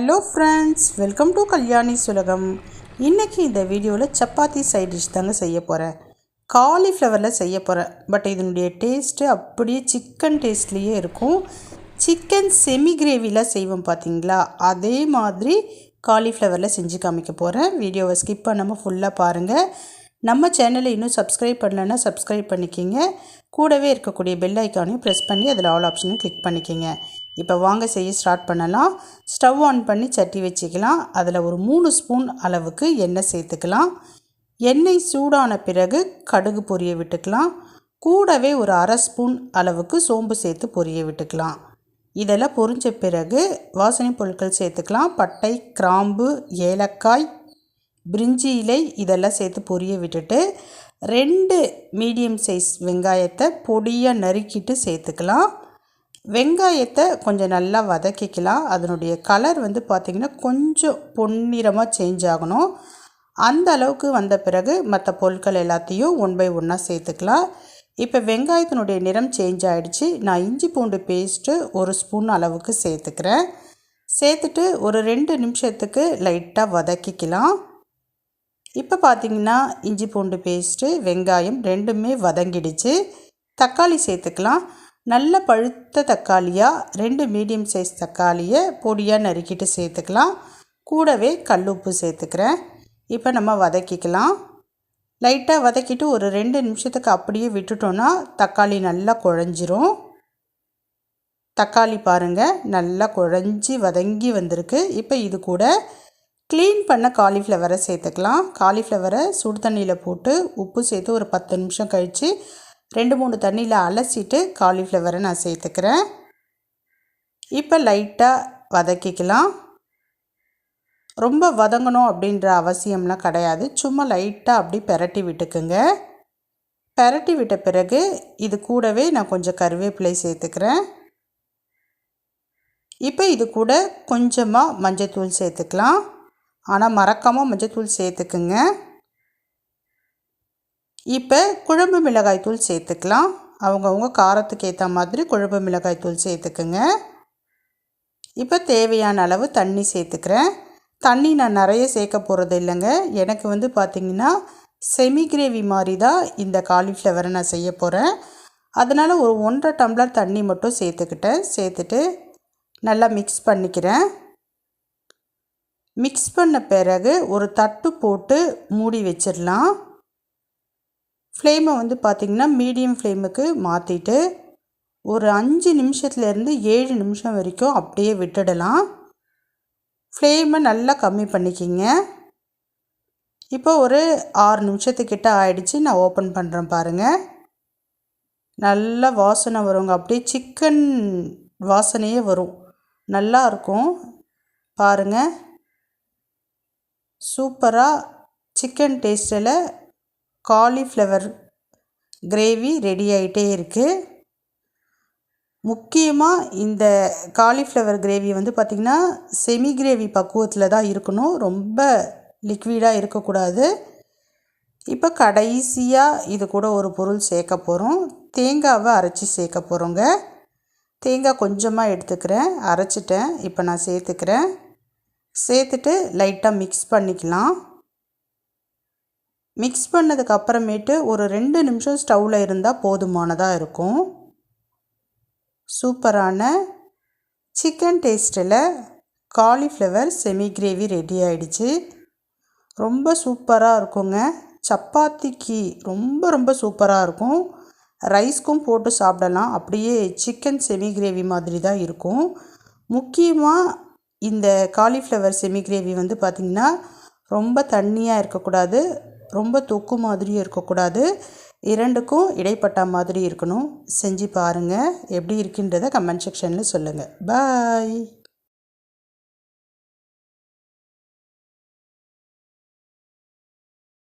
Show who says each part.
Speaker 1: Hello friends, welcome to Kalyani சுலகம். இன்றைக்கி இந்த வீடியோவில் சப்பாத்தி சைட் டிஷ் தாங்க செய்ய போகிறேன். காலிஃப்ளவரில் செய்ய போகிறேன். பட் இதனுடைய டேஸ்ட்டு அப்படியே சிக்கன் டேஸ்ட்லேயே இருக்கும். சிக்கன் செமி கிரேவியில் செய்வோம் பார்த்தீங்களா, அதே மாதிரி காலிஃப்ளவரில் செஞ்சு காமிக்க போகிறேன். வீடியோவை ஸ்கிப் பண்ணாமல் ஃபுல்லாக பாருங்கள். நம்ம சேனலை இன்னும் சப்ஸ்கிரைப் பண்ணலைன்னா சப்ஸ்கிரைப் பண்ணிக்கிங்க. கூடவே இருக்கக்கூடிய பெல் ஐக்கானையும் ப்ரெஸ் பண்ணி அதில் ஆல் ஆப்ஷனையும் கிளிக் பண்ணிக்கிங்க. இப்போ வாங்க செய்ய ஸ்டார்ட் பண்ணலாம். ஸ்டவ் ஆன் பண்ணி சட்டி வச்சுக்கலாம். அதில் ஒரு 3 ஸ்பூன் அளவுக்கு எண்ணெய் சேர்த்துக்கலாம். எண்ணெய் சூடான பிறகு கடுகு பொரிய விட்டுக்கலாம். கூடவே ஒரு அரை ஸ்பூன் அளவுக்கு சோம்பு சேர்த்து பொரிய விட்டுக்கலாம். இதெல்லாம் பொரிஞ்ச பிறகு வாசனை பொருட்கள் சேர்த்துக்கலாம். பட்டை, கிராம்பு, ஏலக்காய், பிரிஞ்சி இலை இதெல்லாம் சேர்த்து பொரிய விட்டுட்டு 2 மீடியம் சைஸ் வெங்காயத்தை பொடியாக நறுக்கிட்டு சேர்த்துக்கலாம். வெங்காயத்தை கொஞ்சம் நல்லா வதக்கிக்கலாம். அதனுடைய கலர் பார்த்திங்கன்னா கொஞ்சம் பொன்னிறமாக சேஞ்ச் ஆகணும். அந்த அளவுக்கு வந்த பிறகு மற்ற பொருட்கள் எல்லாத்தையும் 1 பை 1 சேர்த்துக்கலாம். இப்போ வெங்காயத்தினுடைய நிறம் சேஞ்ச் ஆகிடுச்சு. நான் இஞ்சி பூண்டு பேஸ்ட்டு 1 ஸ்பூன் அளவுக்கு சேர்த்துக்கிறேன். சேர்த்துட்டு ஒரு 2 நிமிஷத்துக்கு லைட்டாக வதக்கிக்கலாம். இப்போ பார்த்திங்கன்னா இஞ்சி பூண்டு பேஸ்ட்டு, வெங்காயம் ரெண்டுமே வதங்கிடுச்சு. தக்காளி சேர்த்துக்கலாம். நல்ல பழுத்த தக்காளியாக 2 மீடியம் சைஸ் தக்காளியை பொடியாக நறுக்கிட்டு சேர்த்துக்கலாம். கூடவே கல்லுப்பு சேர்த்துக்கிறேன். இப்போ நம்ம வதக்கிக்கலாம். லைட்டாக வதக்கிட்டு ஒரு 2 நிமிஷத்துக்கு அப்படியே விட்டுட்டோன்னா தக்காளி நல்லா குழஞ்சிரும். தக்காளி பாருங்கள் நல்லா குழஞ்சி வதங்கி வந்திருக்கு. இப்போ இது கூட க்ளீன் பண்ண காலிஃப்ளவரை சேர்த்துக்கலாம். காலிஃப்ளவரை சுடு தண்ணியில் போட்டு உப்பு சேர்த்து ஒரு 10 நிமிஷம் கழித்து 2-3 தண்ணியில் அலசிட்டு காலிஃப்ளவரை நான் சேர்த்துக்கிறேன். இப்போ லைட்டாக வதக்கிக்கலாம். ரொம்ப வதங்கணும் அப்படின்ற அவசியம்லாம் கிடையாது. சும்மா லைட்டாக அப்படி பெரட்டி விட்டுக்குங்க. பெரட்டி விட்ட பிறகு இது கூடவே நான் கொஞ்சம் கருவேப்பிலை சேர்த்துக்கிறேன். இப்போ இது கூட கொஞ்சமாக மஞ்சத்தூள் சேர்த்துக்கலாம். ஆனால் மறக்காமல் மஞ்சத்தூள் சேர்த்துக்குங்க. இப்போ குழம்பு மிளகாய்த்தூள் சேர்த்துக்கலாம். அவங்கவுங்க காரத்துக்கு ஏற்ற மாதிரி குழம்பு மிளகாய்த்தூள் சேர்த்துக்குங்க. இப்போ தேவையான அளவு தண்ணி சேர்த்துக்கிறேன். தண்ணி நான் நிறைய சேர்க்க போகிறது இல்லைங்க. எனக்கு பார்த்திங்கன்னா செமி கிரேவி மாதிரி தான் இந்த காலிஃப்ளவரை நான் செய்ய போகிறேன். அதனால் ஒரு 1.5 டம்ளர் தண்ணி மட்டும் சேர்த்துக்கிட்டேன். சேர்த்துட்டு நல்லா மிக்ஸ் பண்ணிக்கிறேன். மிக்ஸ் பண்ண பிறகு ஒரு தட்டு போட்டு மூடி வச்சிடலாம். ஃப்ளேமை பார்த்திங்கன்னா மீடியம் ஃப்ளேமுக்கு மாற்றிட்டு ஒரு 5 நிமிஷத்துலேருந்து 7 நிமிஷம் வரைக்கும் அப்படியே விட்டுடலாம். ஃப்ளேமை நல்லா கம்மி பண்ணிக்கிங்க. இப்போ ஒரு 6 நிமிஷத்துக்கிட்ட ஆயிடுச்சு. நான் ஓப்பன் பண்ணுறேன் பாருங்கள். நல்லா வாசனை வருங்க. அப்படியே சிக்கன் வாசனையே வரும். நல்லா இருக்கும் பாருங்கள். சூப்பராக சிக்கன் டேஸ்ட்டில் காலிஃப்ளவர் கிரேவி ரெடி ஆகிட்டே இருக்குது. முக்கியமாக இந்த காலிஃப்ளவர் கிரேவி பார்த்திங்கன்னா செமி கிரேவி பக்குவத்தில் தான் இருக்கணும். ரொம்ப லிக்விடாக இருக்கக்கூடாது. இப்போ கடைசியாக இது கூட ஒரு பொருள் சேர்க்க போகிறோம். தேங்காவை அரைச்சி சேர்க்க போகிறோங்க. தேங்காய் கொஞ்சமாக எடுத்துக்கிறேன், அரைச்சிட்டேன். இப்போ நான் சேர்த்துக்கிறேன். சேர்த்துட்டு லைட்டாக மிக்ஸ் பண்ணிக்கலாம். மிக்ஸ் பண்ணதுக்கு அப்புறமேட்டு ஒரு 2 நிமிஷம் ஸ்டவ்வில் இருந்தால் போதுமானதாக இருக்கும். சூப்பரான சிக்கன் டேஸ்ட்டில் காலிஃப்ளவர் செமி கிரேவி ரெடி ஆகிடுச்சு. ரொம்ப சூப்பராக இருக்குங்க. சப்பாத்திக்கு ரொம்ப சூப்பராக இருக்கும். ரைஸ்க்கும் போட்டு சாப்பிடலாம். அப்படியே சிக்கன் செமி கிரேவி மாதிரி தான் இருக்கும். முக்கியமாக இந்த காலிஃப்ளவர் செமி கிரேவி பார்த்திங்கன்னா ரொம்ப தண்ணியாக இருக்கக்கூடாது, ரொம்ப தொக்கு மாதிரியும் இருக்கக்கூடாது. இரண்டுக்கும் இடைப்பட்ட மாதிரி இருக்கணும். செஞ்சு பாருங்கள். எப்படி இருக்குன்றதை கமெண்ட் செக்ஷனில் சொல்லுங்கள். பாய்.